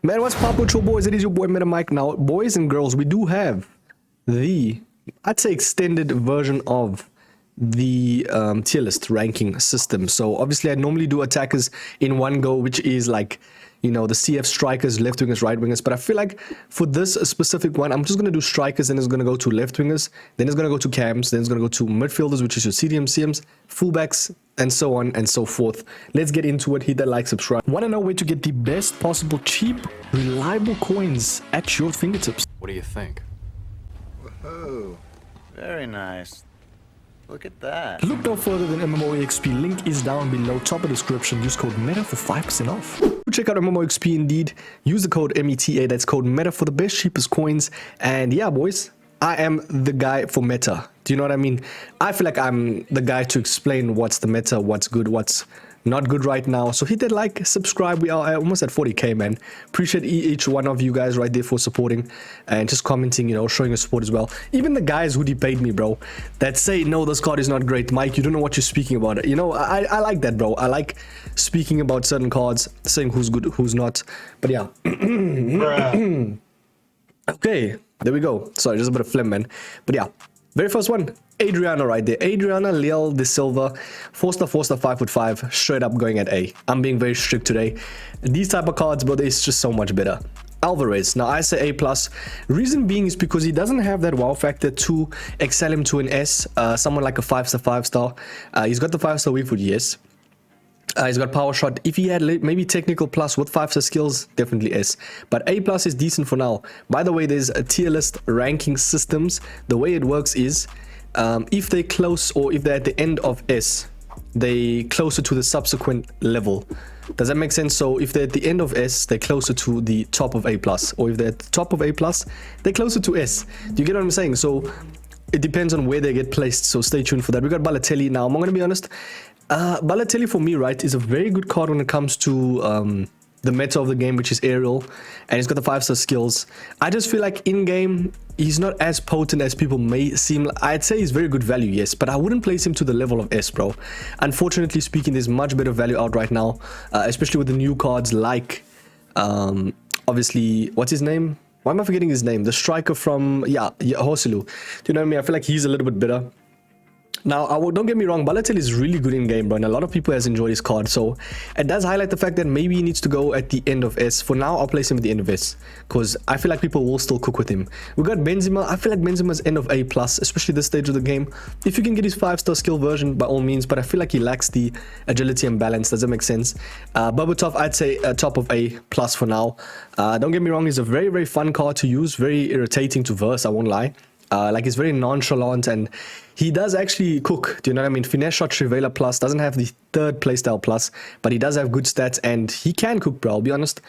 Man, what's pop with your boys? It is your boy MetaMike. Now, boys and girls, we do have the, I'd say, extended version of the tier list ranking system. So obviously I normally do attackers in one go, which is like, you know, the CF strikers, left wingers, right wingers. But I feel like for this specific one, I'm just going to do strikers, then it's going to go to left wingers, then it's going to go to cams, then it's going to go to midfielders, which is your CDM, CMs, fullbacks, and so on and so forth. Let's get into it. Hit that like, subscribe. Want to know where to get the best possible cheap, reliable coins at your fingertips? What do you think? Whoa, very nice. Look at that. Look no further than MMOEXP. Link is down below, top of description. Use code META for 5% off. Check out MMOEXP indeed. Use the code META, that's code META for the best, cheapest coins. And yeah, boys, I am the guy for meta. Do you know what I mean? I feel like I'm the guy to explain what's the meta, what's good, what's not good right now. So hit that like, subscribe. We are almost at 40k, man. Appreciate each one of you guys right there for supporting and just commenting, you know, showing your support as well. Even the guys who debate me, bro, that say no, this card is not great, Mike, you don't know what you're speaking about. You know, I like that, bro. I like speaking about certain cards, saying who's good, who's not. But yeah. Okay, there we go. Sorry, just a bit of phlegm, man. But yeah, very first one, Adriana right there. Adriana Leal de Silva, 4-star, 5'5", straight up going at A. I'm being very strict today. These type of cards, bro, they're just so much better. Alvarez, now I say A+. Reason being is because he doesn't have that wow factor to excel him to an S. Someone like a 5-star. He's got the 5-star weak foot, yes. He's got power shot. If he had maybe technical plus with 5-star skills, definitely S. But A+ is decent for now. By the way, there's a tier list ranking systems. The way it works is if they're close or if they're at the end of S, they closer to the subsequent level. Does that make sense? So if they're at the end of S, they're closer to the top of A+, or if they're at the top of A+, they're closer to S. Do you get what I'm saying? So it depends on where they get placed. So stay tuned for that. We got Balotelli now. I'm going to be honest. Balotelli for me, right, is a very good card when it comes to the meta of the game, which is aerial, and he's got the 5-star skills. I just feel like in game he's not as potent as people may seem. I'd say he's very good value, yes, but I wouldn't place him to the level of S, bro. Unfortunately speaking, there's much better value out right now, especially with the new cards like obviously, what's his name? Why am I forgetting his name? The striker from Hoselu. Do you know what I mean? I feel like he's a little bit better. Now, don't get me wrong, Balotelli is really good in game, bro, and a lot of people has enjoyed his card, so it does highlight the fact that maybe he needs to go at the end of S. For now, I'll place him at the end of S, because I feel like people will still cook with him. We got Benzema. I feel like Benzema's end of A+, especially this stage of the game. If you can get his 5-star skill version, by all means, but I feel like he lacks the agility and balance. Does that make sense? Bobatov, I'd say top of A+ for now. Don't get me wrong, he's a very, very fun card to use, very irritating to verse, I won't lie. Like he's very nonchalant and he does actually cook. Do you know what I mean? Finesse shot Trivela plus doesn't have the 3rd playstyle plus, but he does have good stats and he can cook, bro. I'll be honest.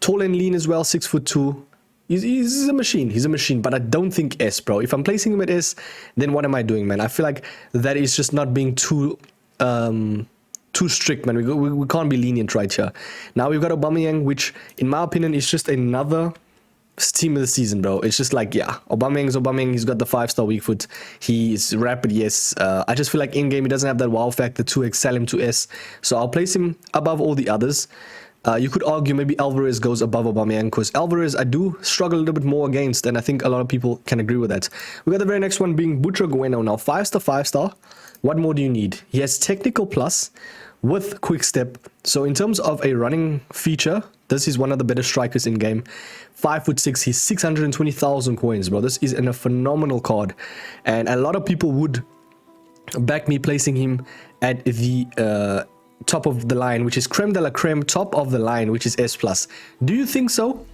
Tall and lean as well, 6'2". He's a machine. He's a machine, but I don't think S, bro. If I'm placing him at S, then what am I doing, man? I feel like that is just not being too strict, man. We can't be lenient right here. Now we've got Aubameyang, which in my opinion is just another team of the season, bro. It's just like, yeah, Aubameyang. He's got the 5-star weak foot. He's rapid, yes. I just feel like in game he doesn't have that wow factor to excel him to S. So I'll place him above all the others. You could argue maybe Alvarez goes above Aubameyang, because Alvarez I do struggle a little bit more against, and I think a lot of people can agree with that. We got the very next one being Butragueno now. 5-star. What more do you need? He has technical plus with quick step. So in terms of a running feature, this is one of the better strikers in game. 5'6", he's 620,000 coins, bro. This is a phenomenal card, and a lot of people would back me placing him at the top of the line, which is creme de la creme, top of the line, which is S+. Do you think so?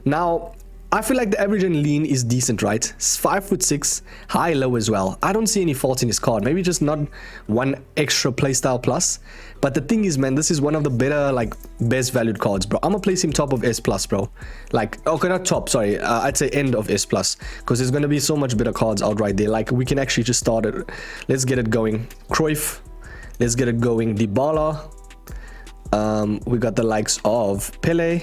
Now, I feel like the average and lean is decent, right? 5'6", high, low as well. I don't see any faults in his card. Maybe just not one extra playstyle plus. But the thing is, man, this is one of the better, like, best valued cards, bro. I'm gonna place him top of S+, bro. Like, okay, not top, sorry. I'd say end of S+. Because there's gonna be so much better cards out right there. Like, we can actually just start it. Let's get it going. Cruyff. Let's get it going. Dybala. We got the likes of Pele.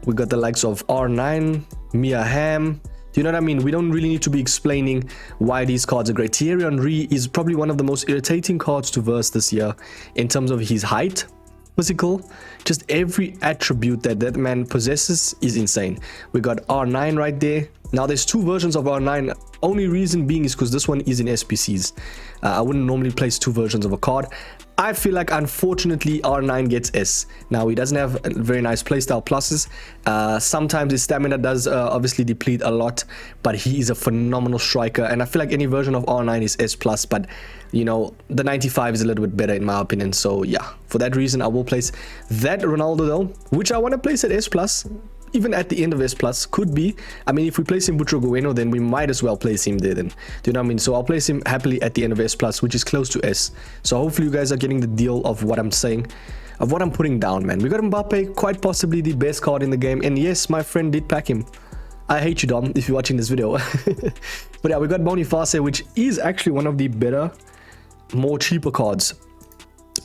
We got the likes of R9, Mia Hamm. Do you know what I mean? We don't really need to be explaining why these cards are great. Thierry Henry is probably one of the most irritating cards to verse this year in terms of his height. physical, just every attribute that that man possesses is insane. We got R9 right there. Now there's two versions of R9. Only reason being is because this one is in SPCs. I wouldn't normally place two versions of a card. I feel like unfortunately R9 gets S. Now he doesn't have very nice playstyle pluses. Sometimes his stamina does obviously deplete a lot, but he is a phenomenal striker, and I feel like any version of R9 is S plus, but you know, the 95 is a little bit better in my opinion. So yeah, for that reason I will place that Ronaldo though, which I want to place at S plus. Even at the end of S plus, could be. I mean, if we place him Butro Gueno, then we might as well place him there then. Do you know what I mean? So I'll place him happily at the end of S plus, which is close to S. So hopefully you guys are getting the deal of what I'm saying, of what I'm putting down, man. We got Mbappe, quite possibly the best card in the game. And yes, my friend did pack him. I hate you, Dom, if you're watching this video. But yeah, we got Boniface, which is actually one of the better, more cheaper cards.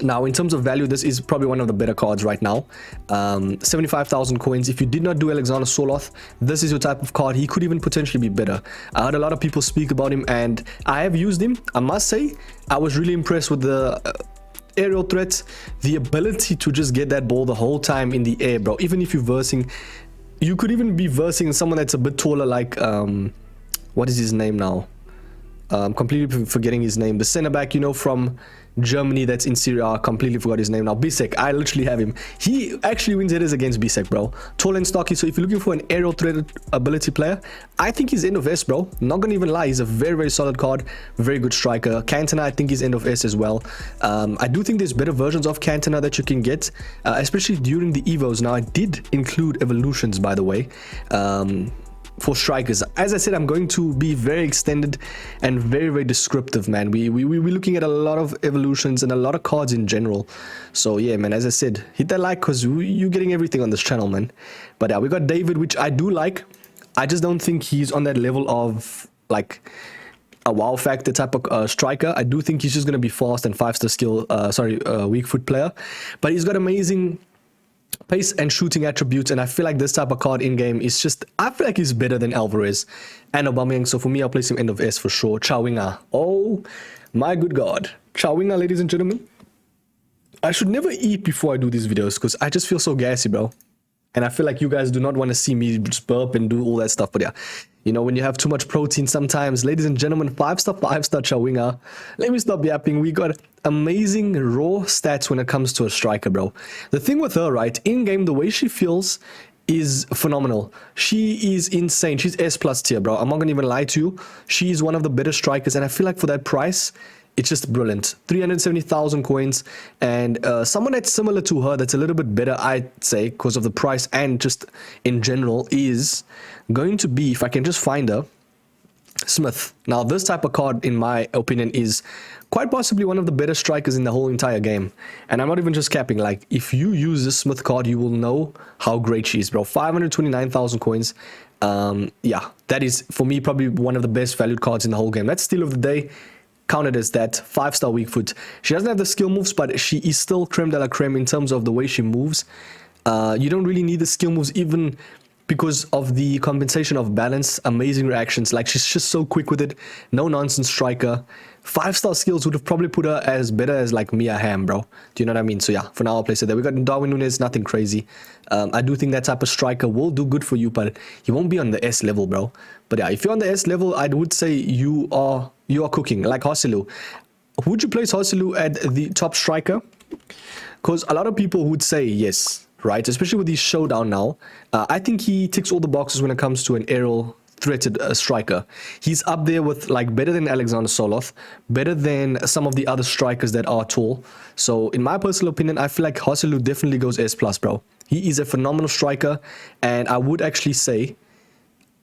Now, in terms of value, this is probably one of the better cards right now. 75,000 coins. If you did not do Alexander Soloth, this is your type of card. He could even potentially be better. I heard a lot of people speak about him, and I have used him. I must say, I was really impressed with the aerial threat, the ability to just get that ball the whole time in the air, bro. Even if you're versing, you could even be versing someone that's a bit taller, like, what is his name now? Completely forgetting his name. The center back, you know, from Germany that's in Serie A. Completely forgot his name now. Bisek. I literally have him. He actually wins headers against Bisek, bro. Tall and stocky. So if you're looking for an aerial threat ability player, I think he's end of S, bro. Not gonna even lie. He's a very, very solid card. Very good striker. Cantona, I think he's end of S as well. I do think there's better versions of Cantona that you can get, especially during the Evos. Now, I did include evolutions, by the way. For strikers, as I said, I'm going to be very extended and very, very descriptive, man. We're looking at a lot of evolutions and a lot of cards in general. So yeah, man, as I said, hit that like because you're getting everything on this channel, man. But yeah, we got David, which I do like. I just don't think he's on that level of like a wow factor type of striker. I do think he's just going to be fast and 5-star skill, weak foot player, but he's got amazing pace and shooting attributes, and I feel like this type of card in game is just, I feel like he's better than Alvarez and Aubameyang. So for me, I'll place him end of S for sure. Chawinga, oh my good god, Chawinga, ladies and gentlemen. I should never eat before I do these videos because I just feel so gassy, bro, and I feel like you guys do not want to see me just burp and do all that stuff. But yeah, you know, when you have too much protein sometimes, ladies and gentlemen, 5-star Chawinga. Let me stop yapping. We got amazing raw stats when it comes to a striker, bro. The thing with her, right, in game, the way she feels is phenomenal. She is insane. She's S plus tier, bro. I'm not gonna even lie to you. She is one of the better strikers, and I feel like for that price, it's just brilliant. 370,000 coins, and someone that's similar to her, that's a little bit better, I'd say, because of the price and just in general, is going to be, if I can just find her, Smith. Now, this type of card, in my opinion, is quite possibly one of the better strikers in the whole entire game. And I'm not even just capping. Like, if you use this Smith card, you will know how great she is, bro. 529,000 coins. Yeah, that is, for me, probably one of the best valued cards in the whole game. That's steal of the day. Counted as that. 5-star weak foot. She doesn't have the skill moves, but she is still creme de la creme in terms of the way she moves. You don't really need the skill moves, even because of the compensation of balance. Amazing reactions. Like, she's just so quick with it. No nonsense striker. 5-star skills would have probably put her as better as like Mia Hamm, bro. Do you know what I mean? So yeah, for now I'll place it there. We got Darwin Núñez, nothing crazy. I do think that type of striker will do good for you, but he won't be on the S level, bro. But yeah, if you're on the S level, I would say you are cooking, like Hosselu. Would you place Hosselu at the top striker? Because a lot of people would say yes, right? Especially with his showdown now. I think he ticks all the boxes when it comes to an aerial threated striker. He's up there with like better than Alexander Soloth, better than some of the other strikers that are tall. So in my personal opinion, I feel like Hosselu definitely goes S plus, bro. He is a phenomenal striker, and I would actually say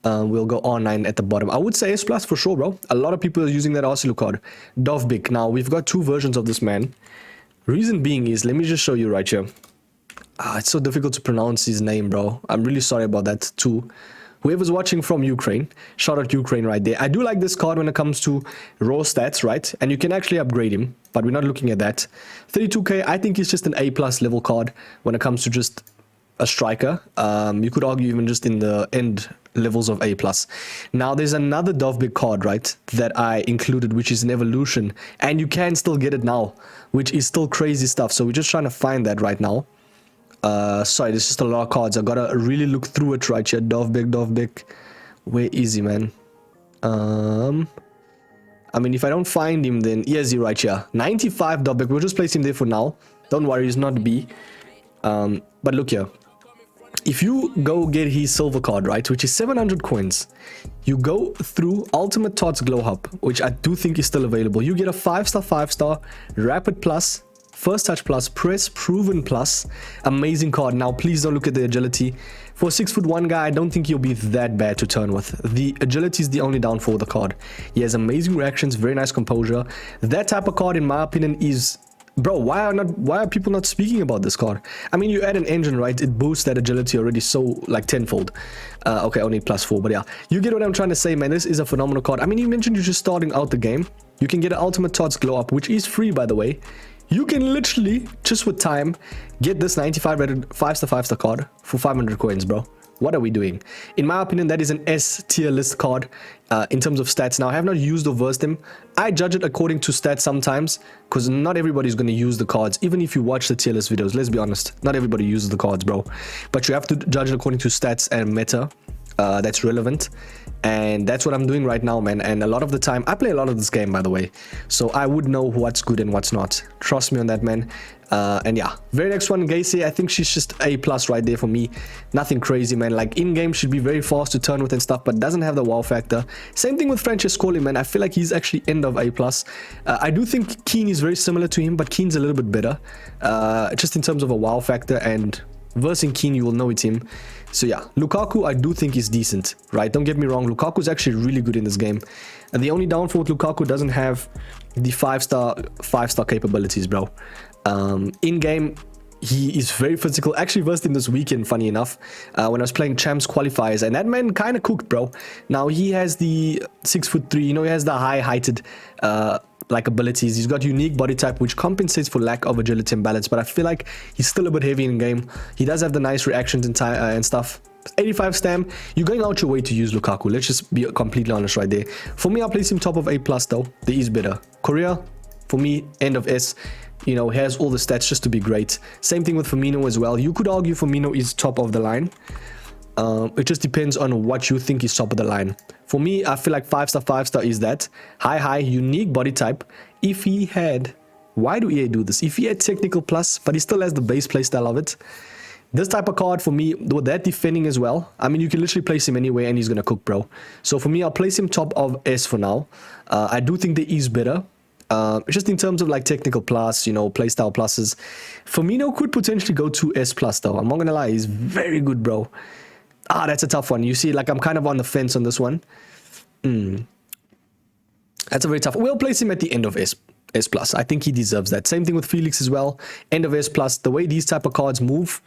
we'll go R9 at the bottom. I would say S plus for sure, bro. A lot of people are using that Hosselu card. Dovbik. Now we've got two versions of this man. Reason being is, let me just show you right here. It's so difficult to pronounce his name, bro. I'm really sorry about that too. Whoever's watching from Ukraine, shout out Ukraine right there. I do like this card when it comes to raw stats, right? And you can actually upgrade him, but we're not looking at that. 32k, I think he's just an A+ level card when it comes to just a striker. You could argue even just in the end levels of A+. Now, there's another Dovbig card, right, that I included, which is an evolution, and you can still get it now, which is still crazy stuff. So we're just trying to find that right now. Sorry, there's just a lot of cards. I gotta really look through it right here. Dovbig. Where is he, man? I mean, if I don't find him, then here's he right here. 95 Dovbig. We'll just place him there for now. Don't worry, he's not B. But look here. If you go get his silver card, right, which is 700 coins, you go through Ultimate Tots Glow Hub, which I do think is still available. You get a 5-star, Rapid Plus, First Touch Plus, Press, Proven Plus. Amazing card. Now, please don't look at the agility. For a 6'1" guy, I don't think he'll be that bad to turn with. The agility is the only downfall of the card. He has amazing reactions, very nice composure. That type of card, in my opinion, is... Bro, why are people not speaking about this card? I mean, you add an engine, right? It boosts that agility already so, like, tenfold. Okay, only +4, but yeah. You get what I'm trying to say, man. This is a phenomenal card. I mean, you mentioned you're just starting out the game. You can get an Ultimate Tots Glow Up, which is free, by the way. You can literally, just with time, get this 95 rated 5-star card for 500 coins, bro. What are we doing? In my opinion, that is an S tier list card in terms of stats. Now, I have not used or versed him. I judge it according to stats sometimes, because not everybody's going to use the cards. Even if you watch the tier list videos, let's be honest, not everybody uses the cards, bro. But you have to judge it according to stats and meta that's relevant. And that's what I'm doing right now, man. And a lot of the time, I play a lot of this game, by the way, so I would know what's good and what's not. Trust me on that, man. And yeah, very next one, Gacy. I think she's just A+ right there for me. Nothing crazy, man. Like, in-game should be very fast to turn with and stuff, but doesn't have the wow factor. Same thing with Francescoli, man. I feel like he's actually end of A+. I do think Keen is very similar to him, but Keen's a little bit better, just in terms of a wow factor, and versing Keen, you will know it's him. So yeah, Lukaku, I do think is decent, right? Don't get me wrong, Lukaku's actually really good in this game. And the only downfall with Lukaku doesn't have the 5-star capabilities, bro. In-game, he is very physical. Actually versed him this weekend, funny enough, when I was playing champs qualifiers, and that man kind of cooked, bro. Now, he has the 6'3", you know, he has the high-heighted like abilities. He's got unique body type, which compensates for lack of agility and balance, but I feel like he's still a bit heavy in game. He does have the nice reactions and stuff. 85 stam. You're going out your way to use Lukaku. Let's just be completely honest right there. For me, I'll place him top of A+ though. There is better. Korea, for me, end of S. You know, has all the stats just to be great. Same thing with Firmino as well. You could argue Firmino is top of the line. It just depends on what you think is top of the line. For me, I feel like 5-star is that high, unique body type. If he had, why do EA do this? If he had technical plus, but he still has the base playstyle of it. This type of card for me, with that defending as well, I mean, you can literally place him anywhere and he's gonna cook, bro. So for me, I'll place him top of S for now. I do think there is better. Just in terms of like technical plus, you know, playstyle pluses. Firmino could potentially go to S+ though. I'm not gonna lie, he's very good, bro. Ah, that's a tough one. You see, like, I'm kind of on the fence on this one. That's a very tough. We'll place him at the end of S+. I think he deserves that. Same thing with Felix as well. End of S+. The way these type of cards move,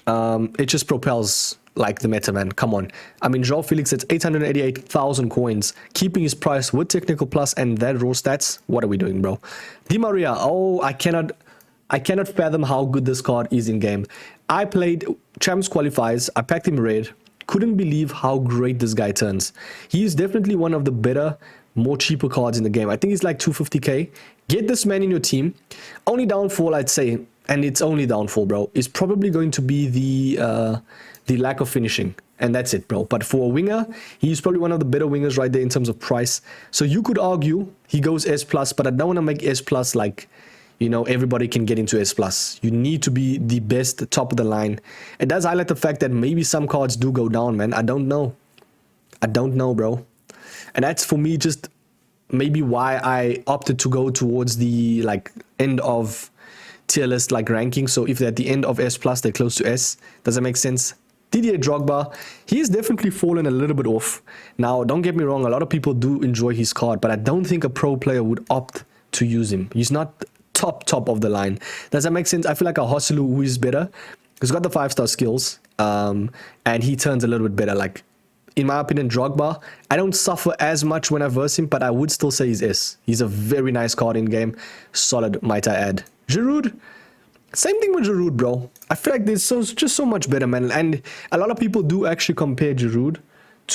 it just propels like the meta, man. Come on. I mean, Joao Felix at 888,000 coins, keeping his price with technical plus and that raw stats. What are we doing, bro? Di Maria. Oh, I cannot fathom how good this card is in game. I played champs qualifiers. I packed him red. Couldn't believe how great this guy turns. He is definitely one of the better, more cheaper cards in the game. I think he's like 250k. Get this man in your team. Only downfall, I'd say, and it's only downfall, bro, is probably going to be the lack of finishing. And that's it, bro. But for a winger, he's probably one of the better wingers right there in terms of price. So you could argue he goes S+, but I don't want to make S+ like, you know, everybody can get into S+. You need to be the best, top of the line. It does highlight the fact that maybe some cards do go down, man. I don't know. I don't know, bro. And that's, for me, just maybe why I opted to go towards the, like, end of tier list, like, ranking. So if they're at the end of S+, they're close to S. Does that make sense? Didier Drogba, he's definitely fallen a little bit off. Now, don't get me wrong, a lot of people do enjoy his card, but I don't think a pro player would opt to use him. He's not top of the line. Does that make sense? I feel like a Hosselu, who is better, he's got the 5-star skills, and he turns a little bit better. Like, in my opinion, Drogba, I don't suffer as much when I verse him, but I would still say he's S. He's a very nice card in game. Solid, might I add. Giroud, same thing with Giroud, bro. I feel like there's just so much better, man. And a lot of people do actually compare Giroud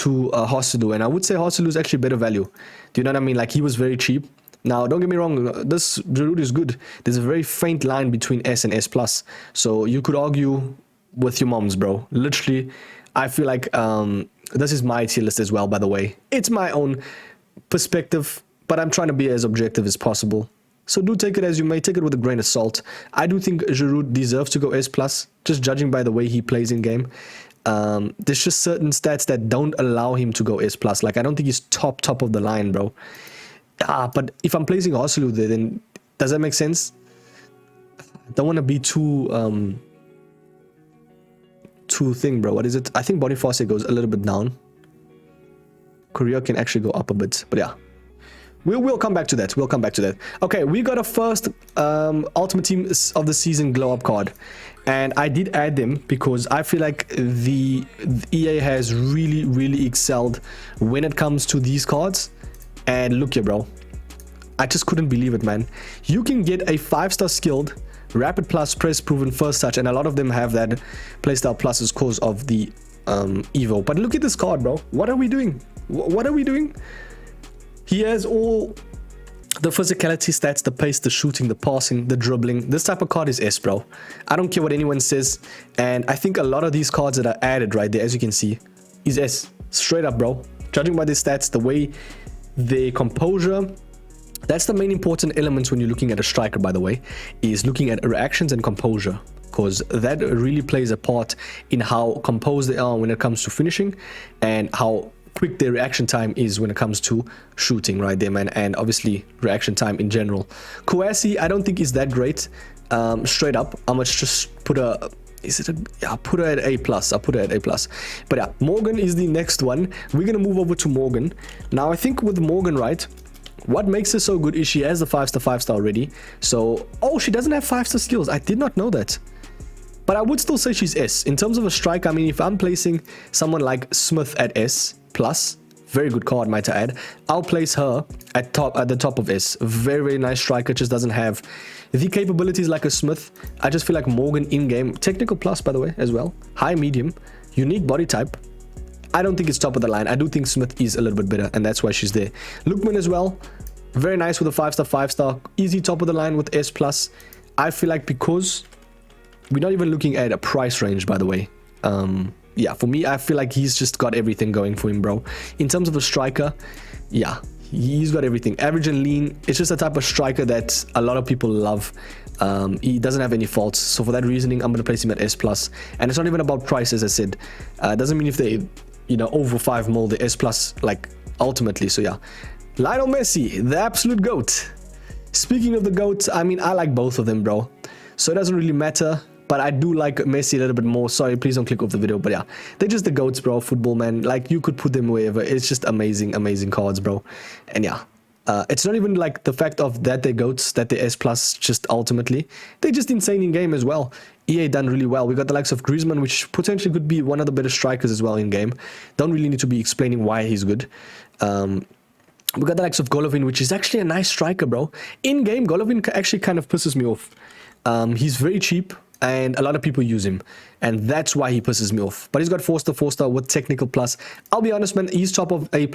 to Hosselu, and I would say Hosselu is actually better value. Do you know what I mean? Like, he was very cheap. Now, don't get me wrong, this Giroud is good. There's a very faint line between S and S+. So you could argue with your moms, bro. Literally, I feel like this is my tier list as well, by the way. It's my own perspective, but I'm trying to be as objective as possible. So do take it as you may, take it with a grain of salt. I do think Giroud deserves to go S+, just judging by the way he plays in game. There's just certain stats that don't allow him to go S+. Like, I don't think he's top of the line, bro. But if I'm placing Hosselu there, then does that make sense? I don't want to be too thing, bro. What is it? I think Boniface goes a little bit down. Korea can actually go up a bit, but yeah. We'll come back to that. We'll come back to that. Okay, we got a first Ultimate Team of the Season glow up card. And I did add them because I feel like the EA has really excelled when it comes to these cards. And look here, bro. I just couldn't believe it, man. You can get a 5-star skilled, rapid plus, press proven, first touch. And a lot of them have that playstyle pluses cause of the Evo. But look at this card, bro. What are we doing? What are we doing? He has all the physicality stats, the pace, the shooting, the passing, the dribbling. This type of card is S, bro. I don't care what anyone says. And I think a lot of these cards that are added right there, as you can see, is S. Straight up, bro. Judging by the stats, the way the composure, that's the main important elements when you're looking at a striker, by the way, is looking at reactions and composure. Because that really plays a part in how composed they are when it comes to finishing and how quick their reaction time is when it comes to shooting right there, man. And obviously reaction time in general. Kouassi, I don't think is that great. Straight up, I must just put a, I'll put her at A+. I'll put her at A+. But yeah, Morgan is the next one. We're gonna move over to Morgan. Now I think with Morgan, right, what makes her so good is she has the 5-star already. So, oh, she doesn't have 5-star skills. I did not know that. But I would still say she's S. In terms of a strike, I mean, if I'm placing someone like Smith at S+, very good card, might I add, I'll place her at the top of S. Very nice striker, just doesn't have the capabilities like a Smith. I just feel like Morgan in-game, technical plus, by the way, as well. High, medium, unique body type. I don't think it's top of the line. I do think Smith is a little bit better, and that's why she's there. Lookman as well, very nice with a 5-star, easy top of the line with S+. I feel like because we're not even looking at a price range, by the way. Yeah, for me, I feel like he's just got everything going for him, bro. In terms of a striker, yeah, he's got everything. Average and lean. It's just a type of striker that a lot of people love. He doesn't have any faults. So for that reasoning, I'm going to place him at S+. And it's not even about price, as I said. Doesn't mean if they, you know, over 5 mil, the S+, like, ultimately. So yeah. Lionel Messi, the absolute GOAT. Speaking of the GOAT, I mean, I like both of them, bro. So it doesn't really matter. But I do like Messi a little bit more. Sorry, please don't click off the video. But yeah, they're just the GOATs, bro. Football, man. Like, you could put them wherever. It's just amazing cards, bro. And yeah, it's not even like the fact of that they're GOATs, that they're S+, just ultimately. They're just insane in game as well. EA done really well. We got the likes of Griezmann, which potentially could be one of the better strikers as well in game. Don't really need to be explaining why he's good. We got the likes of Golovin, which is actually a nice striker, bro. In game, Golovin actually kind of pisses me off. He's very cheap. And a lot of people use him, and that's why he pisses me off. But he's got 4-star with technical plus. I'll be honest, man, he's top of A+.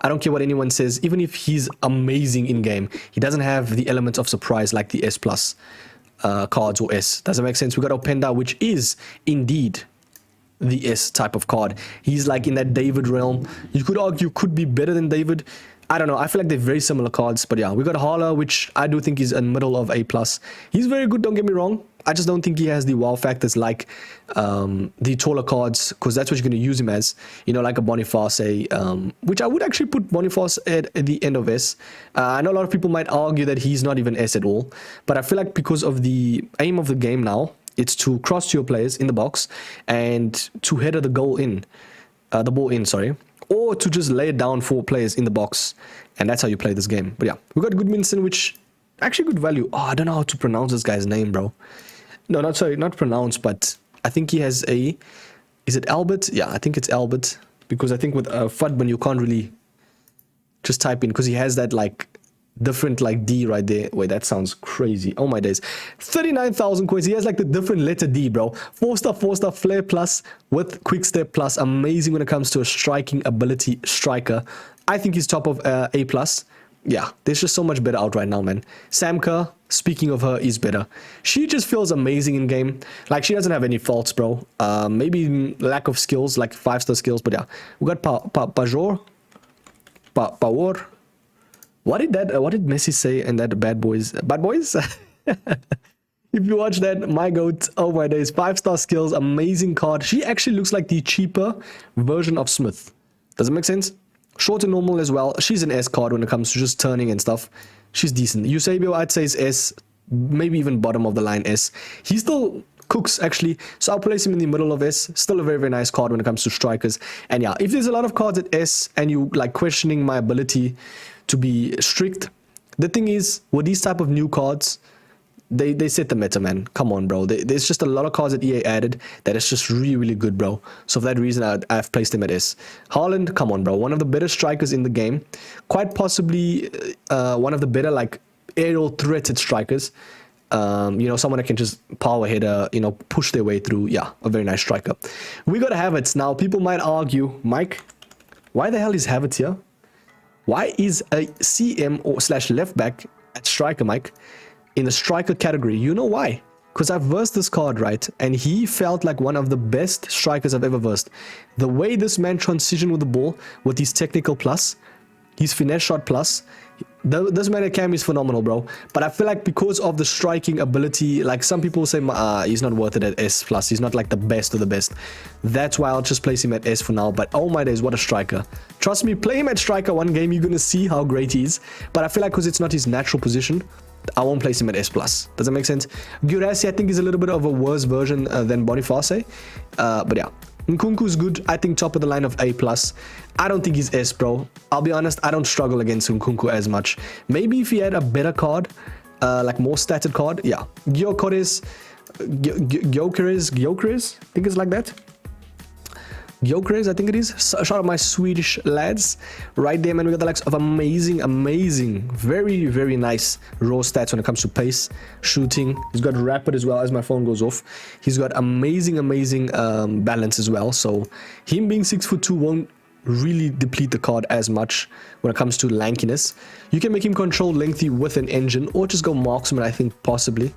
I don't care what anyone says. Even if he's amazing in game, he doesn't have the element of surprise like the S+ cards or S. Does that make sense? We got Openda, which is indeed the S type of card. He's like in that David realm. You could argue could be better than David. I don't know. I feel like they're very similar cards. But yeah, we got Hala, which I do think is in middle of A+. He's very good, don't get me wrong. I just don't think he has the wow factors like the taller cards, because that's what you're going to use him as. You know, like a Boniface, which I would actually put Boniface at the end of S. I know a lot of people might argue that he's not even S at all. But I feel like because of the aim of the game now, it's to cross to your players in the box and to header the ball in, sorry. Or to just lay it down for players in the box. And that's how you play this game. But yeah, we got Goodmanson, which actually good value. Oh, I don't know how to pronounce this guy's name, bro. No, not pronounce, but I think he has a... Is it Albert? Yeah, I think it's Albert. Because I think with Fudman, you can't really just type in. Because he has that, like, different like D right there. Wait, that sounds crazy. Oh my days. 39,000 coins. He has like the different letter D, bro. 4-star, flare plus with quick step plus. Amazing when it comes to a striking ability striker. I think he's top of A plus. Yeah, there's just so much better out right now, man. Samka, speaking of her, is better. She just feels amazing in game. Like, she doesn't have any faults, bro. Maybe lack of skills, like 5-star skills, but yeah. We got Pajor. Power. What did Messi say in that Bad Boys? Bad Boys? If you watch that, my goat, oh my days, 5-star skills, amazing card. She actually looks like the cheaper version of Smith. Does it make sense? Short and normal as well. She's an S card when it comes to just turning and stuff. She's decent. Eusebio, I'd say, is S. Maybe even bottom of the line S. He still cooks, actually. So I'll place him in the middle of S. Still a very, very nice card when it comes to strikers. And yeah, if there's a lot of cards at S and you like questioning my ability to be strict, the thing is, with these type of new cards, they set the meta, man. Come on, bro. There's just a lot of cards that EA added that is just really, really good, bro. So for that reason, I've placed him at S. Haaland, come on, bro. One of the better strikers in the game. Quite possibly one of the better, like, aerial threated strikers. You know, someone that can just power header, you know, push their way through. Yeah, a very nice striker. We got Havertz. Now, people might argue, Mike, why the hell is Havertz here? Why is a CM or / left back at striker, Mike, in the striker category? You know why? Because I've versed this card, right? And he felt like one of the best strikers I've ever versed. The way this man transitioned with the ball, with his technical plus, his finesse shot plus, this man at Cam is phenomenal, bro. But I feel like because of the striking ability, like some people say he's not worth it at S plus. He's not like the best of the best. That's why I'll just place him at S for now. But oh my days, what a striker. Trust me, play him at striker one game, you're going to see how great he is. But I feel like because it's not his natural position, I won't place him at S+. Does that make sense? Gurasi, I think, is a little bit of a worse version than Boniface. But yeah. Nkunku's good. I think top of the line of A+. I don't think he's S, bro. I'll be honest, I don't struggle against Nkunku as much. Maybe if he had a better card, like more statted card, yeah. Gyökeres, I think it's like that. Gyökeres, I think it is. Shout out my Swedish lads. Right there, man, we got the likes of amazing, very, very nice raw stats when it comes to pace, shooting. He's got rapid as well as my phone goes off. He's got amazing balance as well. So him being 6'2" won't really deplete the card as much when it comes to lankiness. You can make him control lengthy with an engine or just go marksman, I think, possibly.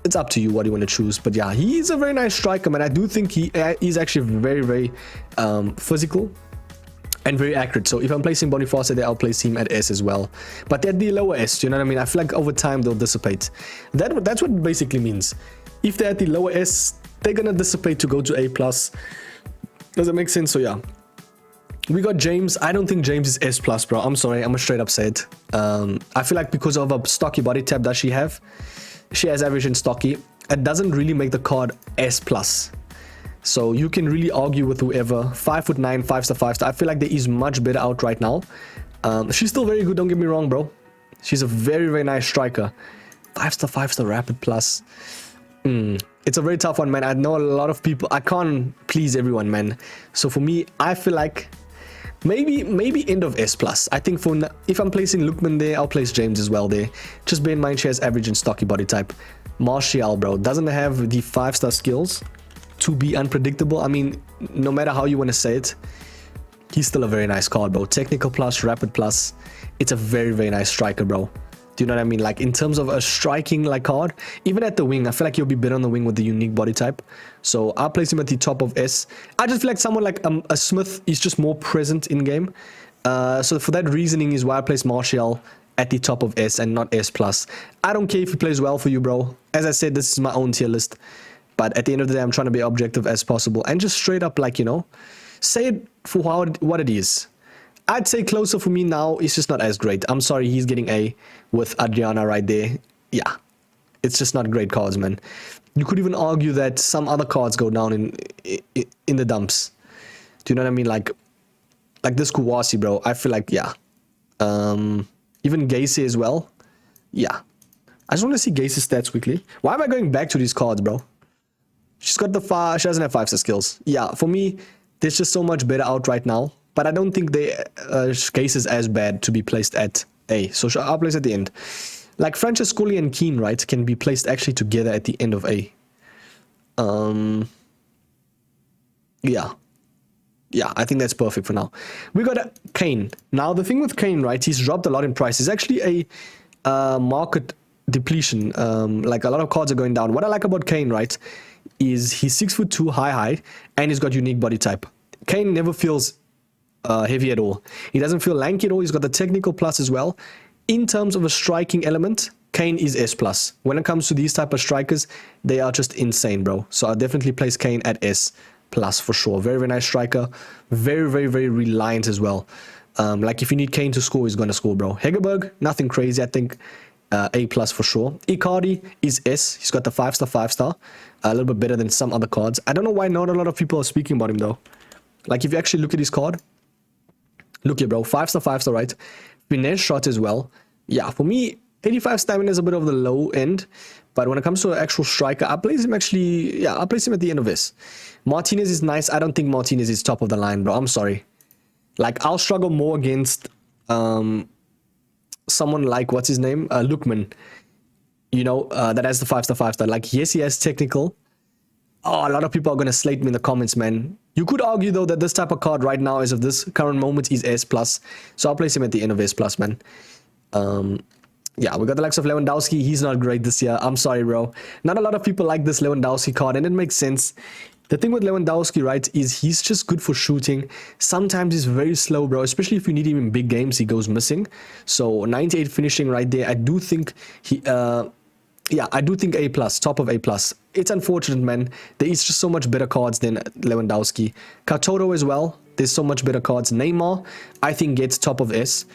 It's up to you what you want to choose, but yeah, he's a very nice striker, man. I do think he's actually very physical and very accurate. So if I'm placing Boniface there, I'll place him at S as well. But at the lower S, you know what I mean? I feel like over time they'll dissipate. That's what it basically means. If they're at the lower S, they're gonna dissipate to go to A+. Does that make sense? So yeah. We got James. I don't think James is S+, bro. I'm sorry, I'm gonna straight up say it. I feel like because of a stocky body type that she has average and stocky. It doesn't really make the card S+. So you can really argue with whoever. 5'9", 5-star. I feel like there is much better out right now. She's still very good, don't get me wrong, bro. She's a very nice striker. 5-star rapid plus. It's a very tough one, man. I know a lot of people. I can't please everyone, man. So for me, I feel like maybe end of S+. I think if I'm placing Lookman there, I'll place James as well there. Just bear in mind she has average and stocky body type. Martial, bro, doesn't have the 5-star skills to be unpredictable. I mean, no matter how you want to say it, he's still a very nice card, bro. Technical plus, rapid plus. It's a very nice striker, bro. Do you know what I mean? Like, in terms of a striking like card, even at the wing, I feel like he'll be better on the wing with the unique body type. So I'll place him at the top of S. I just feel like someone like a Smith is just more present in game. So for that reasoning is why I place Martial at the top of S and not S+. I don't care if he plays well for you, bro. As I said, this is my own tier list. But at the end of the day, I'm trying to be objective as possible. And just straight up, like, you know, say it for what it is. I'd say closer for me now, it's just not as great. I'm sorry, he's getting A with Adriana right there. Yeah, it's just not great cards, man. You could even argue that some other cards go down in the dumps. Do you know what I mean? Like this Kouassi, bro. I feel like, yeah. Even Gacy as well. Yeah. I just want to see Gacy's stats quickly. Why am I going back to these cards, bro? She's got she doesn't have 5-star skills. Yeah, for me, there's just so much better out right now. But I don't think Gacy is as bad to be placed at A. So I'll place at the end. Like Francescoli and Keane, right, can be placed actually together at the end of A. Yeah. Yeah, I think that's perfect for now. We got a Kane. Now, the thing with Kane, right, he's dropped a lot in price. It's actually a market depletion. Like a lot of cards are going down. What I like about Kane, right, is he's 6'2", high, and he's got unique body type. Kane never feels heavy at all. He doesn't feel lanky at all. He's got the technical plus as well. In terms of a striking element, Kane is S+. When it comes to these type of strikers, they are just insane, bro. So I'll definitely place Kane at S+ for sure. Very, very nice striker. Very, very, very reliant as well. Like if you need Kane to score, he's going to score, bro. Hegerberg, nothing crazy. I think A+ for sure. Icardi is S. He's got the 5-star, 5-star. A little bit better than some other cards. I don't know why not a lot of people are speaking about him, though. Like if you actually look at his card, look here, bro. 5-star, 5-star, right? Finesse shot as well. Yeah, for me, 85 stamina is a bit of the low end. But when it comes to an actual striker, I place him actually, yeah, I'll place him at the end of this. Martinez is nice. I don't think Martinez is top of the line, bro. I'm sorry. Like, I'll struggle more against someone like, what's his name? Lookman. You know, that has the 5-star, 5-star. Like, yes, he has technical. Oh, a lot of people are going to slate me in the comments, man. You could argue, though, that this type of card right now, as of this current moment, is S+. So I'll place him at the end of S+, man. Yeah, we got the likes of Lewandowski. He's not great this year. I'm sorry, bro. Not a lot of people like this Lewandowski card, and it makes sense. The thing with Lewandowski, right, is he's just good for shooting. Sometimes he's very slow, bro, especially if you need him in big games, he goes missing. So 98 finishing right there. I do think he... yeah, I do think A+, top of A+. It's unfortunate, man. There is just so much better cards than Lewandowski. Katoto as well. There's so much better cards. Neymar, I think, gets top of S.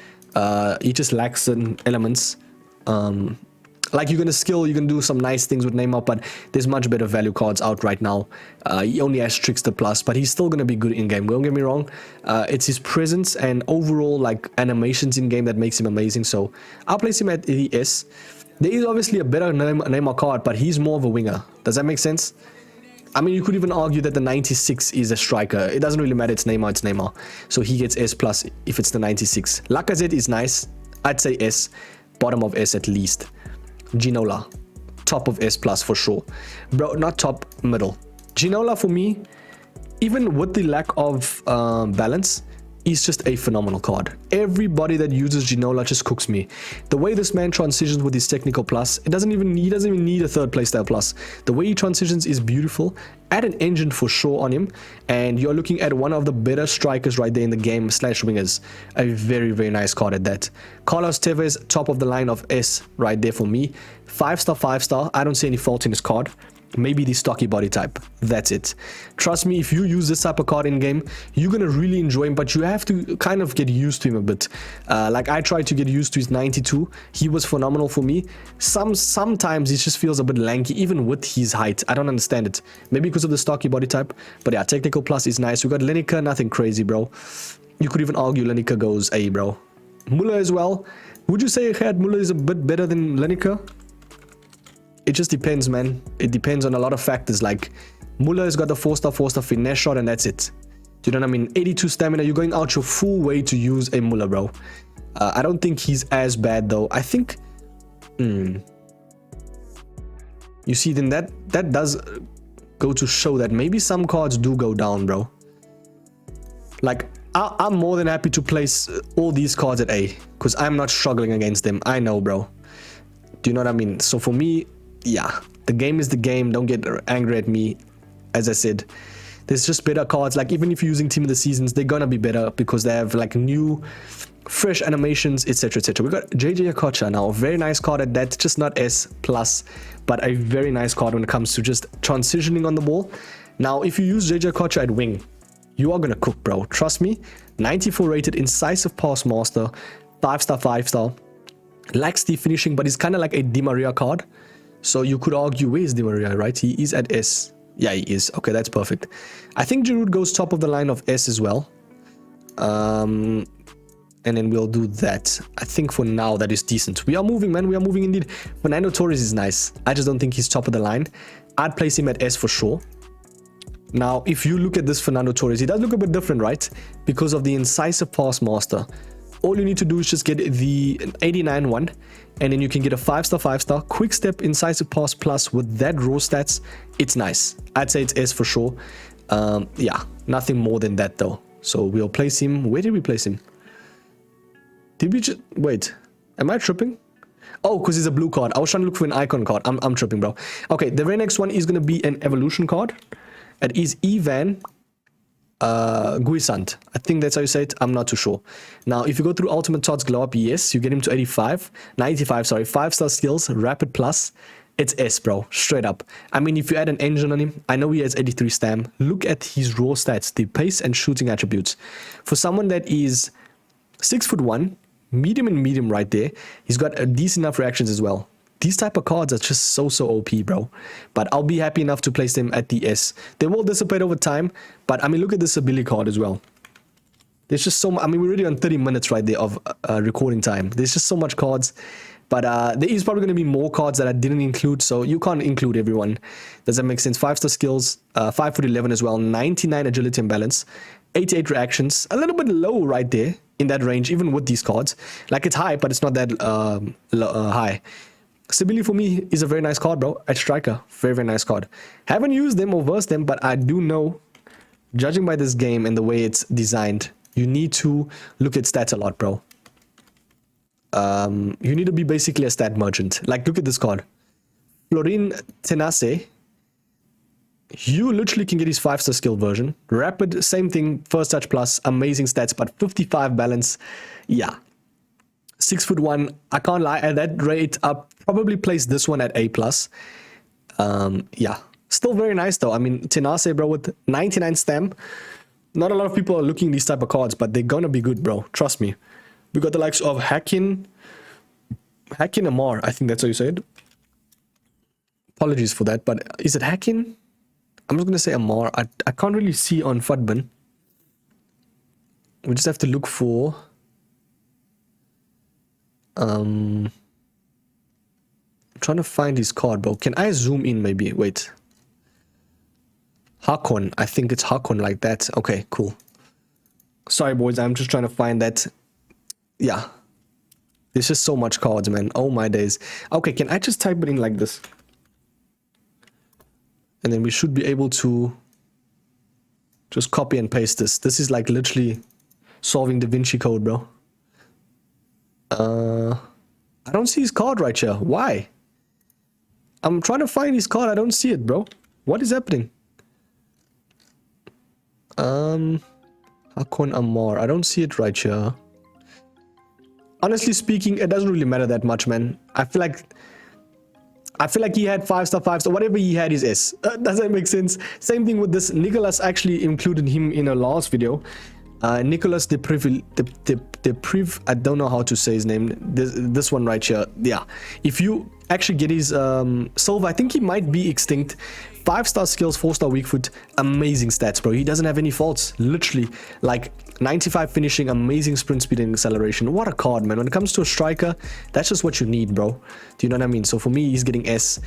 He just lacks certain elements. Like you're gonna skill, you can do some nice things with Neymar, but there's much better value cards out right now. He only has Trickster Plus, but he's still gonna be good in game. Don't get me wrong. It's his presence and overall like animations in game that makes him amazing. So I'll place him at the S. There is obviously a better Neymar card, but he's more of a winger. Does that make sense? I mean, you could even argue that the 96 is a striker. It doesn't really matter. It's Neymar. It's Neymar. So he gets S+ if it's the 96. Lacazette is nice. I'd say S. Bottom of S at least. Ginola. Top of S+ for sure. Bro, not top, middle. Ginola for me, even with the lack of balance, is just a phenomenal card. Everybody that uses Ginola just cooks me. The way this man transitions with his technical plus, he doesn't even need a third playstyle plus. The way he transitions is beautiful. Add an engine for sure on him, and you're looking at one of the better strikers right there in the game / wingers. A very, very nice card at that. Carlos Tevez, top of the line of S right there for me. 5-star, 5-star. I don't see any fault in his card. Maybe the stocky body type. That's it. Trust me, if you use this type of card in game, you're gonna really enjoy him, but you have to kind of get used to him a bit. Like I tried to get used to his 92. He was phenomenal for me. Sometimes he just feels a bit lanky, even with his height. I don't understand it. Maybe because of the stocky body type. But yeah, technical plus is nice. We got Lineker, nothing crazy, bro. You could even argue Lineker goes A, bro. Muller as well. Would you say Gerhard Muller is a bit better than Lineker? It just depends, man. It depends on a lot of factors. Like Muller has got the 4-star, 4-star finesse shot, and that's it. Do you know what I mean? 82 stamina. You're going out your full way to use a Muller, bro. I don't think he's as bad though. I think. You see, then that does go to show that maybe some cards do go down, bro. Like I'm more than happy to place all these cards at A because I'm not struggling against them. I know, bro. Do you know what I mean? So for me. Yeah, the game is the game. Don't get angry at me. As I said, there's just better cards. Like even if you're using Team of the Seasons, they're gonna be better because they have like new, fresh animations, etc., etc. We got JJ Okocha now. A very nice card at that. Just not S+, but a very nice card when it comes to just transitioning on the ball. Now, if you use JJ Okocha at wing, you are gonna cook, bro. Trust me. 94 rated, incisive pass master, 5-star, 5-star. Lacks the finishing, but he's kind of like a Di Maria card. So you could argue, where's Di Maria, right? He is at S. Yeah, he is. Okay, that's perfect. I think Giroud goes top of the line of S as well. And then we'll do that. I think for now, that is decent. We are moving, man. We are moving indeed. Fernando Torres is nice. I just don't think he's top of the line. I'd place him at S for sure. Now, if you look at this Fernando Torres, he does look a bit different, right? Because of the incisive pass master. all you need to do is just get the 89 one, and then you can get a 5-star 5-star quick step incisive pass plus with that raw stats. It's nice. I'd say it's S for sure. Yeah, nothing more than that though. So we'll place him. Where did we place him? Did we just wait? Am I tripping? Oh, because it's a blue card. I was trying to look for an icon card. I'm tripping, bro. Okay, the very next one is going to be an evolution card. It is Ivan Guisant. I think that's how you say it. I'm not too sure. Now, if you go through Ultimate Tots Glow Up, yes, you get him to 95, sorry, 5-star skills, rapid plus. It's S, bro. Straight up. I mean, if you add an engine on him, I know he has 83 stam. Look at his raw stats, the pace and shooting attributes. For someone that is 6'1", medium and medium right there, he's got a decent enough reactions as well. These type of cards are just so OP, bro. But I'll be happy enough to place them at the S. They will dissipate over time, but I mean, look at this ability card as well. There's just so much. I mean, we're already on 30 minutes right there of recording time. There's just so much cards. But there is probably going to be more cards that I didn't include, so you can't include everyone. Does that make sense? 5-star skills, 5'11" as well, 99 agility and balance, 88 reactions, a little bit low right there in that range, even with these cards. Like, it's high, but it's not that high. Stability for me is a very nice card, bro. At striker, very, very nice card. Haven't used them or versed them, but I do know, judging by this game and the way it's designed, you need to look at stats a lot, bro. You need to be basically a stat merchant. Like, look at this card. Florin Tenace. You literally can get his 5-star skill version. Rapid, same thing, first touch plus, amazing stats, but 55 balance. Yeah. 6'1". I can't lie, at that rate, I'll probably place this one at A+. Yeah. Still very nice though. I mean, Tenace, bro, with 99 stam. Not a lot of people are looking at these type of cards, but they're gonna be good, bro. Trust me. We got the likes of Hakin Amar. I think that's how you say it. Apologies for that, but is it Hakin? I'm just going to say Amar. I can't really see on Fudbin. We just have to look for... I'm trying to find his card, bro. Can I zoom in maybe? Wait. Hakon. I think it's Hakon like that. Okay, cool. Sorry, boys. I'm just trying to find that... Yeah, there's just so much cards, man. Oh my days. Okay, can I just type it in like this? And then we should be able to just copy and paste this. This is like literally solving Da Vinci Code, bro. I don't see his card right here. Why? I'm trying to find his card. I don't see it, bro. What is happening? Hakon Amar. I don't see it right here. Honestly speaking, it doesn't really matter that much, man. I feel like he had 5-star, 5-star. Whatever he had is S. Does that make sense? Same thing with this. Nicholas actually included him in a last video. Nicholas de Priv. I don't know how to say his name. This one right here. Yeah. If you actually get his silver, I think he might be extinct. 5-star skills, 4-star weak foot, amazing stats, bro. He doesn't have any faults. Literally, like 95 finishing, amazing sprint speed and acceleration. What a card, man. When it comes to a striker, that's just what you need, bro. Do you know what I mean? So for me, he's getting S.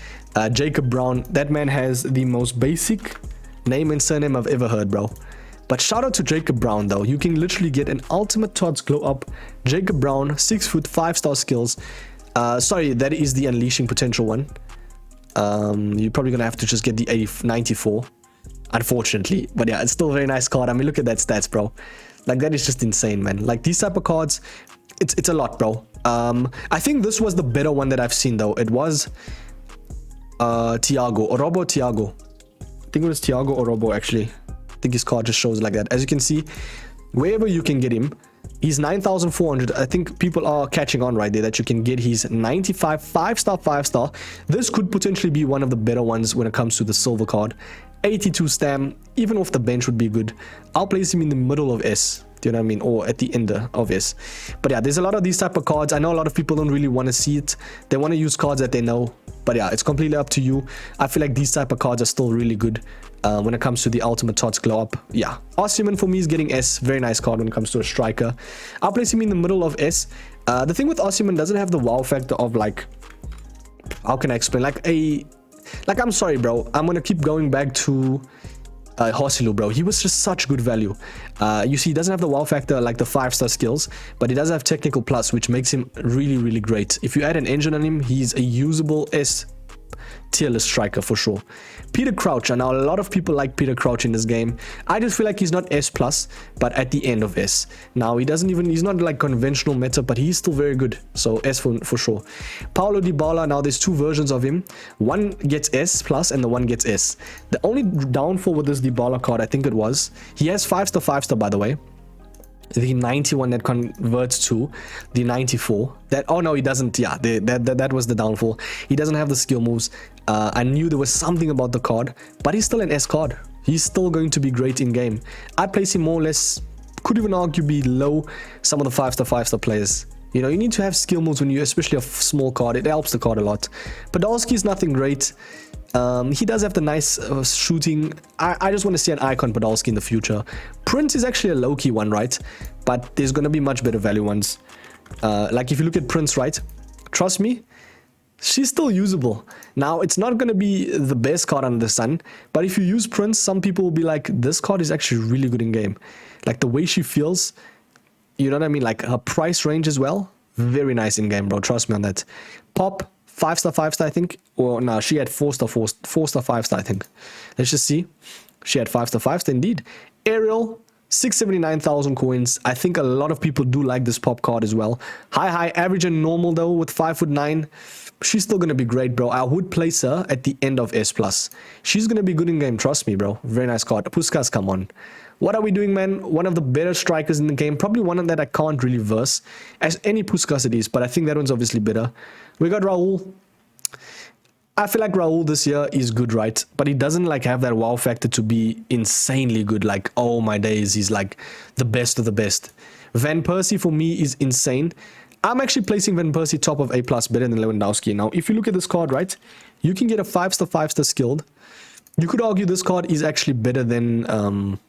Jacob Brown, that man has the most basic name and surname I've ever heard, bro. But shout out to Jacob Brown, though. You can literally get an Ultimate Tots Glow Up. Jacob Brown, 6 foot, 5-star skills. Sorry, that is the Unleashing Potential one. You're probably gonna have to just get the 94, unfortunately. But yeah, it's still a very nice card. I mean, look at that stats, bro. Like, that is just insane, man. Like, these type of cards, it's a lot, bro. I think this was the better one that I've seen, though. It was Thiago, Orobo Thiago. I think it was Thiago Orobo, actually. I think his card just shows like that. As you can see, wherever you can get him, he's 9,400. I think people are catching on right there that you can get his 95 5-star 5-star. This could potentially be one of the better ones when it comes to the silver card. 82 stam, even off the bench would be good. I'll place him in the middle of S. Do you know what I mean? Or at the end of S. But yeah, there's a lot of these type of cards. I know a lot of people don't really want to see it. They want to use cards that they know. But yeah, it's completely up to you. I feel like these type of cards are still really good when it comes to the Ultimate Tots Glow Up. Yeah, Osimhen for me is getting S. Very nice card when it comes to a striker. I'll place him in the middle of S. The thing with Osimhen doesn't have the wow factor of, like, how can I explain? Like, I'm sorry, bro. I'm going to keep going back to Hosilu, bro. He was just such good value. You see, he doesn't have the wow factor like the 5-star skills, but he does have technical plus, which makes him really, really great. If you add an engine on him, he's a usable S tier list striker for sure. Peter Crouch, and now a lot of people like Peter Crouch in this game. I just feel like he's not S plus, but at the end of S. Now he's not like conventional meta, but he's still very good. So S for sure. Paulo Dybala, now there's two versions of him. One gets S plus and the one gets S. The only downfall with this Dybala card, I think it was, he has 5-star by the way. The 91 that converts to the 94. That, oh no, he doesn't. Yeah, that was the downfall. He doesn't have the skill moves. I knew there was something about the card, but he's still an S card. He's still going to be great in game. I place him more or less, could even argue below some of the 5-star players. You know, you need to have skill moves when you, especially a small card. It helps the card a lot. Podolski is nothing great. He does have the nice shooting. I just want to see an icon Podolski in the future. Prince is actually a low-key one, right? But there's going to be much better value ones. Like if you look at Prince, right? Trust me, she's still usable. Now, it's not going to be the best card under the sun. But if you use Prince, some people will be like, this card is actually really good in game. Like the way she feels, you know what I mean? Like her price range as well. Very nice in game, bro. Trust me on that. Pop. 5-star, I think. Or no, she had 4-star, 5-star, I think. Let's just see. She had 5-star indeed. Ariel, 679,000 coins. I think a lot of people do like this pop card as well. High, average and normal though with 5'9". She's still gonna be great, bro. I would place her at the end of S+. She's gonna be good in game, trust me, bro. Very nice card. Puskas, come on. What are we doing, man? One of the better strikers in the game. Probably one that I can't really verse. As any Puskas it is, but I think that one's obviously better. We got Raul. I feel like Raul this year is good, right? But he doesn't like have that wow factor to be insanely good. Like, oh my days, he's like the best of the best. Van Persie for me is insane. I'm actually placing Van Persie top of A+, better than Lewandowski. Now, if you look at this card, right? You can get a 5-star skilled. You could argue this card is actually better than...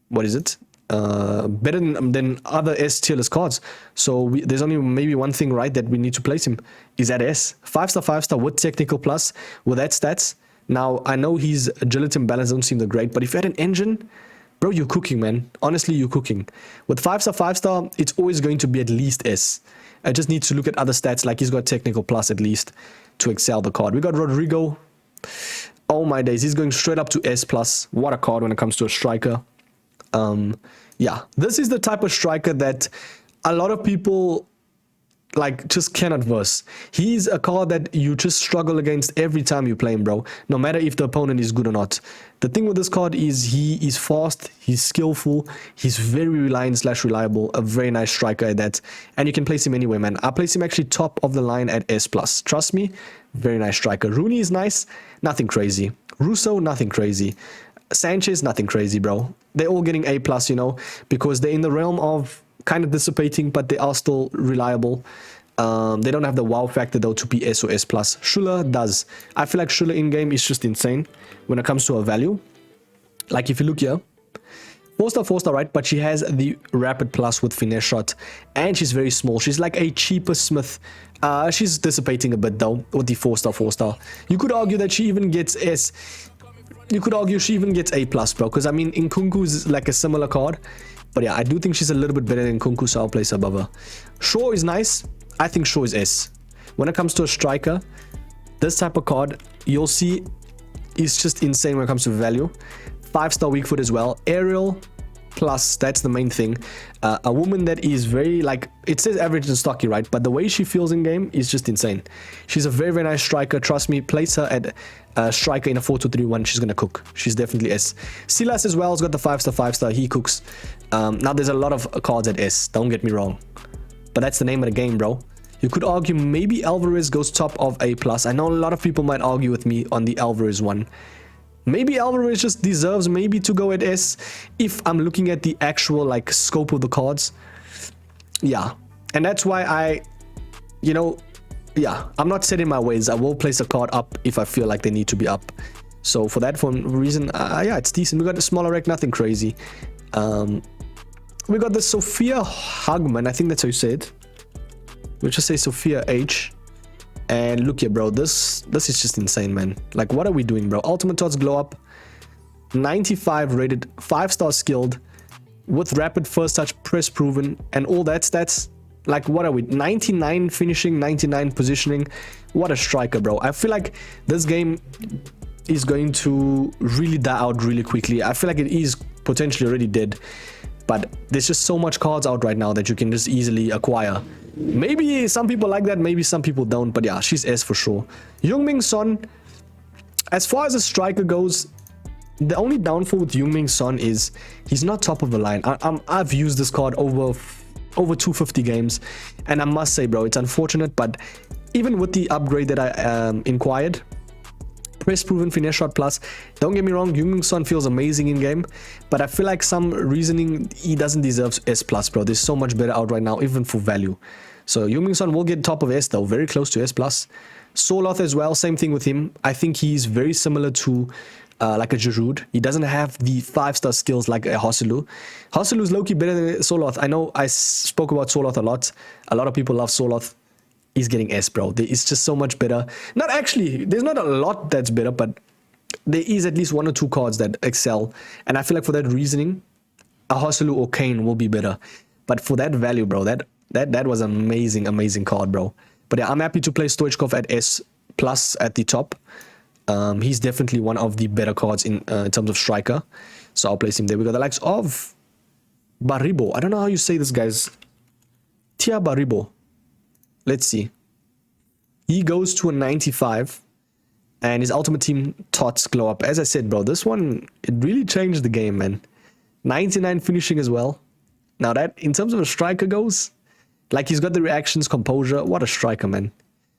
what is it? Better than other S tier list cards. So there's only maybe one thing right that we need to place him is at S. 5-star with technical plus with that stats. Now I know his agility and balance don't seem the great, but if you had an engine, bro, you're cooking, man. Honestly, you're cooking. With 5-star, it's always going to be at least S. I just need to look at other stats, like he's got technical plus at least to excel the card. We got Rodrigo. Oh my days, he's going straight up to S+. What a card when it comes to a striker. Yeah, this is the type of striker that a lot of people like just cannot verse. He's a card that you just struggle against every time you play him, bro, no matter if the opponent is good or not. The thing with this card is he is fast, he's skillful, he's very reliant / reliable, a very nice striker at that, and you can place him anywhere, man. I place him actually top of the line at S+. Trust me, very nice striker. Rooney is nice, nothing crazy. Russo, nothing crazy. Sanchez, nothing crazy, bro. They're all getting A+, you know, because they're in the realm of kind of dissipating, but they are still reliable. They don't have the wow factor, though, to be S or S+. Schuller does. I feel like Schuller in-game is just insane when it comes to her value. Like, if you look here, 4-star, right? But she has the rapid plus with finesse shot, and she's very small. She's like a cheaper Smith. She's dissipating a bit, though, with the 4-star. You could argue that she even gets S. You could argue she even gets A+, bro, because I mean, Nkunku is like a similar card. But yeah, I do think she's a little bit better than Nkunku, so I'll place her above her. Shaw is nice. I think Shaw is S. When it comes to a striker, this type of card, you'll see, is just insane when it comes to value. 5-star weak foot as well. Aerial plus, that's the main thing. A woman that is very, like, it says average and stocky, right? But the way she feels in game is just insane. She's a very, very nice striker. Trust me, place her at striker in a 4-2-3-1. She's gonna cook. She's definitely S. Silas as well has got the 5-star. He cooks. Now there's a lot of cards at S, don't get me wrong, but that's the name of the game, bro. You could argue maybe Alvarez goes top of A+. I know a lot of people might argue with me on the Alvarez one. Maybe Alvarez just deserves maybe to go at S if I'm looking at the actual like scope of the cards. Yeah, and that's why I'm not set in my ways. I will place a card up if I feel like they need to be up. So for that reason, yeah, it's decent. We got the smaller rack, nothing crazy. We got the Sophia Hagman, I think that's how you say it. We'll just say Sophia H. And look here, bro, this is just insane, man. Like, what are we doing, bro? Ultimate Tots glow up. 95 rated, 5-star skilled, with rapid first touch, press proven, and all that stats. Like, what are we? 99 finishing, 99 positioning. What a striker, bro. I feel like this game is going to really die out really quickly. I feel like it is potentially already dead, but there's just so much cards out right now that you can just easily acquire. Maybe some people like that, maybe some people don't, but yeah, she's S for sure. Heung-min Son, as far as a striker goes, the only downfall with Heung-min Son is he's not top of the line. I've used this card over 250 games, and I must say, bro, it's unfortunate, but even with the upgrade that I inquired, press proven, finesse shot plus, don't get me wrong, Heung-min Son feels amazing in game, but I feel like some reasoning he doesn't deserve S plus, bro. There's so much better out right now, even for value. So Heung-min Son will get top of S though, very close to S plus. Soloth as well, same thing with him. I think he's very similar to like a Giroud. He doesn't have the 5-star skills like a Hosselu. Hosselu is low-key better than Soloth. I know I spoke about Soloth a lot. A lot of people love Soloth. He's getting S, bro. It's just so much better. Not actually, there's not a lot that's better, but there is at least 1 or 2 cards that excel. And I feel like for that reasoning, a Hosselu or Kane will be better. But for that value, bro, that was an amazing card, bro. But yeah, I'm happy to play Stoichkov at S plus at the top. He's definitely one of the better cards in terms of striker. So I'll place him there. We got the likes of Baribo. I don't know how you say this, guys. Tia Baribo. Let's see. He goes to a 95. And his ultimate team tots glow up. As I said, bro, this one, it really changed the game, man. 99 finishing as well. Now that, in terms of a striker goes, like he's got the reactions, composure. What a striker, man.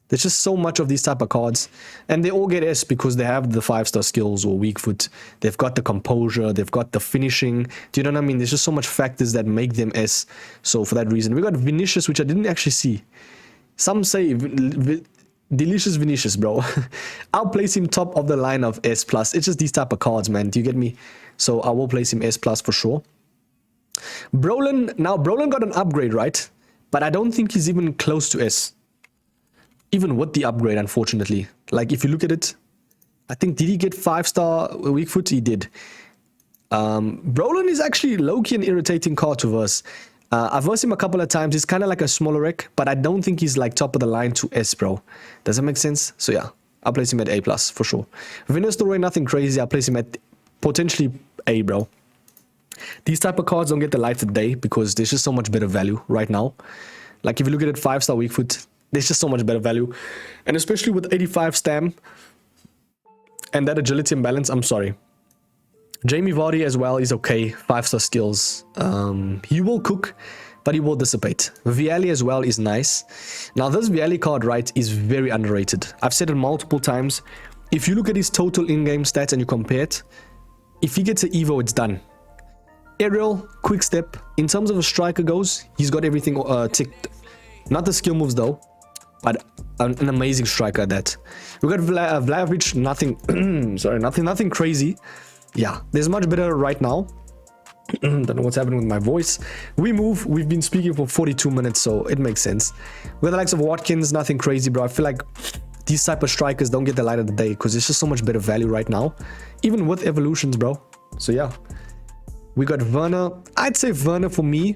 There's just so much of these type of cards. And they all get S because they have the 5-star skills or weak foot. They've got the composure. They've got the finishing. Do you know what I mean? There's just so much factors that make them S. So for that reason, we got Vinicius, which I didn't actually see. Some say delicious Vinicius, bro. I'll place him top of the line of S+. It's just these type of cards, man. Do you get me? So I will place him S+ for sure. Brolin. Now, Brolin got an upgrade, right? But I don't think he's even close to S. Even with the upgrade, unfortunately. Like, if you look at it, I think, did he get 5-star weak foot? He did. Brolin is actually low-key an irritating card to verse. I've versed him a couple of times. He's kind of like a smaller wreck, but I don't think he's like top of the line to S, bro. Does that make sense? So yeah, I'll place him at A+ for sure. Vinicius, nothing crazy. I'll place him at potentially A, bro. These type of cards don't get the light of the day because there's just so much better value right now. Like, if you look at it, 5-star weak foot, there's just so much better value. And especially with 85 stam and that agility and balance, I'm sorry. Jamie Vardy as well is okay. 5-star skills. He will cook, but he will dissipate. Vialli as well is nice. Now, this Vialli card, right, is very underrated. I've said it multiple times. If you look at his total in-game stats and you compare it, if he gets an Evo, it's done. Aerial, quick step. In terms of a striker goes, he's got everything ticked. Not the skill moves though, but an amazing striker at that. We got Vlahovic, nothing, sorry, nothing crazy. Yeah, there's much better right now. Don't know what's happening with my voice. We've been speaking for 42 minutes, so it makes sense. We got the likes of Watkins, nothing crazy, bro. I feel like these type of strikers don't get the light of the day because there's just so much better value right now, even with evolutions, bro. So yeah. We got Werner. I'd say Werner for me.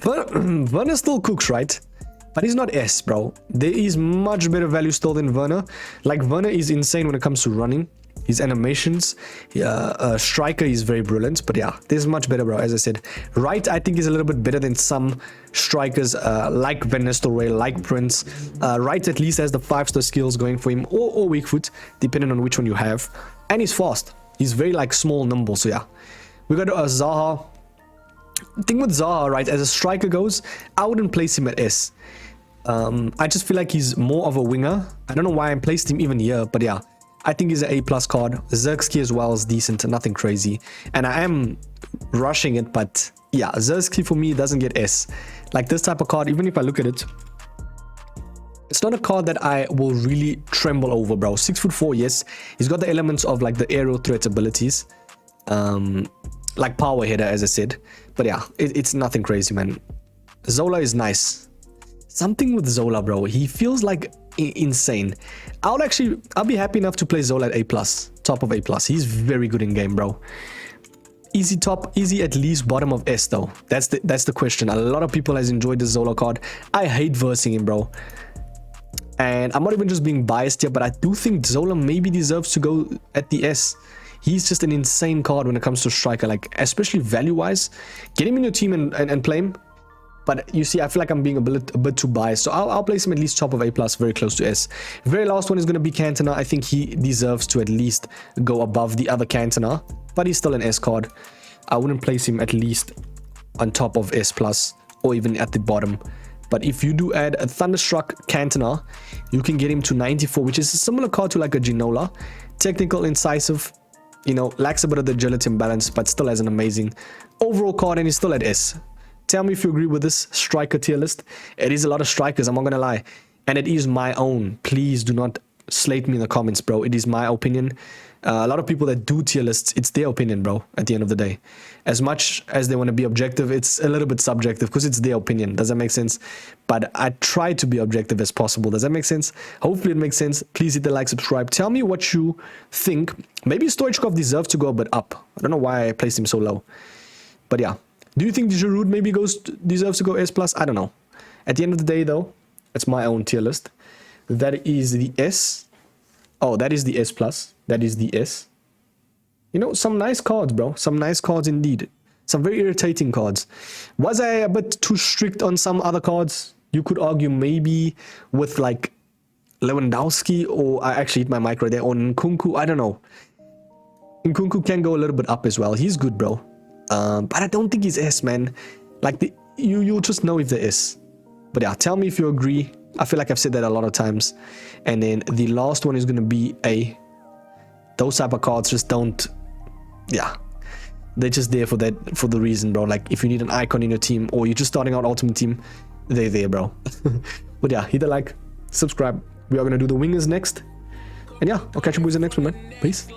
Werner still cooks, right? But he's not S, bro. There is much better value still than Werner. Like, Werner is insane when it comes to running. His animations. Striker is very brilliant. But yeah, there's much better, bro. As I said. Right, I think is a little bit better than some strikers like Van Nistelrooy, like Prince. Right at least has the 5-star skills going for him. Or weak foot, depending on which one you have. And he's fast. He's very, like, small, nimble. So yeah. We got Zaha. The thing with Zaha, right, as a striker goes, I wouldn't place him at S. I just feel like he's more of a winger. I don't know why I placed him even here, but yeah, I think he's an A+ card. Zergsky as well is decent, nothing crazy. And I am rushing it, but yeah, Zergsky for me doesn't get S. Like, this type of card, even if I look at it, it's not a card that I will really tremble over, bro. 6'4", yes. He's got the elements of, like, the aerial threat abilities. Like power header, as I said. But yeah, it's nothing crazy, man. Zola is nice. Something with Zola, bro. He feels like insane. I'll be happy enough to play Zola at A+, top of A+. He's very good in game, bro. Easy top, easy at least bottom of S though. That's the question. A lot of people has enjoyed the Zola card. I hate versing him, bro. And I'm not even just being biased here, but I do think Zola maybe deserves to go at the S. He's just an insane card when it comes to striker, like especially value-wise. Get him in your team and play him. But you see, I feel like I'm being a bit too biased. So I'll place him at least top of A+, very close to S. Very last one is going to be Cantona. I think he deserves to at least go above the other Cantona. But he's still an S card. I wouldn't place him at least on top of S+, or even at the bottom. But if you do add a Thunderstruck Cantona, you can get him to 94, which is a similar card to like a Ginola. Technical, incisive, you know, lacks a bit of the agility and balance, but still has an amazing overall card, and he's still at S. Tell me if you agree with this striker tier list. It is a lot of strikers, I'm not gonna lie. And it is my own. Please do not slate me in the comments, bro. It is my opinion. A lot of people that do tier lists, it's their opinion, bro, at the end of the day. As much as they want to be objective, it's a little bit subjective because it's their opinion. Does that make sense? But I try to be objective as possible. Does that make sense? Hopefully it makes sense. Please hit the like, subscribe. Tell me what you think. Maybe Stoichkov deserves to go a bit up. I don't know why I placed him so low. But yeah. Do you think Giroud maybe deserves to go S+? I don't know. At the end of the day, though, it's my own tier list. That is the S. Oh, that is the S+. That is the S. You know, some nice cards, bro. Some nice cards indeed. Some very irritating cards. Was I a bit too strict on some other cards? You could argue maybe with like Lewandowski, or I actually hit my mic right there, or Nkunku. I don't know. Nkunku can go a little bit up as well. He's good, bro. But I don't think he's S, man. Like, you'll just know if there is. But yeah, tell me if you agree. I feel like I've said that a lot of times. And then the last one is going to be A. Those type of cards just don't... Yeah. They're just there for the reason, bro. Like, if you need an icon in your team, or you're just starting out Ultimate Team, they're there, bro. But yeah, hit the like, subscribe. We are going to do the wingers next. And yeah, I'll catch you boys in the next one, man. Peace.